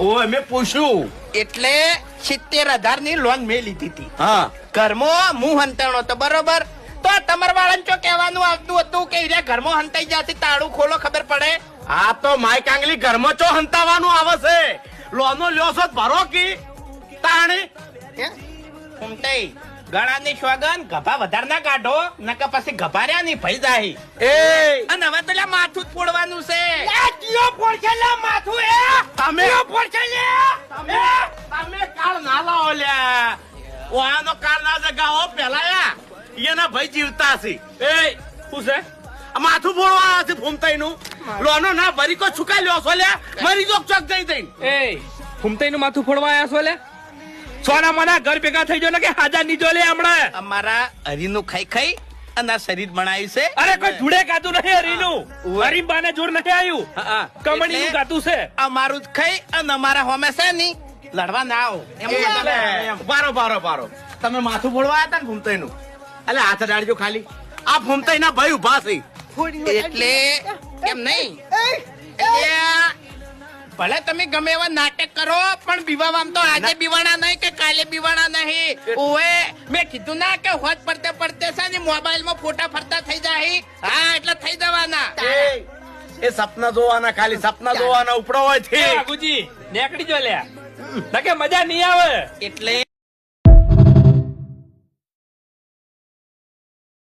ઓય મેં પૂછ્યું એટલે 70,000 ની લોન મેં લીધી હતી. હા ઘરમાં હું હંતાણો તો બરોબર. તો તમાર વાળાને ચો કહેવાનું આવતું હતું કે ઈરે ઘરમાં હંતાઈ જતી તાળું ખોલો ખબર પડે. આ તો માય કાંગલી ઘરમાં ચો હંતાવાનું આવે છે. લોનો લ્યો છો ભરો કી તાણી હંતાઈ ગળાની સોગન ગભા વધારે ના કાઢો નકર પછી ગભાર્યા ની ભઈ જાય. એ અને હવે તો લ્યા માથું જ ફોડવાનું છે. માથું એ તમે તમે કાળ ના લાવો લ્યા ઓનો કાળ ના જગાવો પેલા એના ભાઈ જીવતા છે. એ શું છે આ માથું ફોડવા છે ફૂમતાઈ નું લોનો ના ભરી કો છુકા લ્યો છો લ્યા મરી જોક ચોક જઈ દઈ. એ ફૂમતાઈ નું માથું ફોડવા આયા છો લે સોના મના ઘર ભેગા થઈ જો ને કે હાજર ની જો લે હમણાં અમારા હરીનું ખાઈ ખાઈ અને આ શરીર બનાવ્યું છે. અરે કોઈ ધૂળે ગાતું નહીં હરીનું હરીમ બાને જોર નથી આવ્યું કમણી નું ગાતું છે. અમારું જ ખાઈ અને અમારા હોમે છે ની લડવા ના આવો એમ. બારો બારો બારો તમે માથું ફોડવા આવ્યા હતા ને ફૂમતાઈ નું એટલે હાથ અડાડજો ખાલી. આ ફૂમતાઈ ના ભાઈ ઉભા છે. એટલે કેમ નહીં ભલે તમે ગમે એવા નાટક કરો પણ બીવાવામાં તો આજે બીવાણા નહીં કે કાલે બીવાણા નહીં. ઓએ મેં કીધું ના કે હોજ પડતે પડતે છે ને મોબાઈલ માં ફોટા ફરતા થઈ જાય. હા એટલે થઈ જવાના. એ સપના જોવાના ખાલી સપના જોવાના ઉપડો હોય છે. ગુજી નેકડી જો લે નકે મજા નહીં આવે. એટલે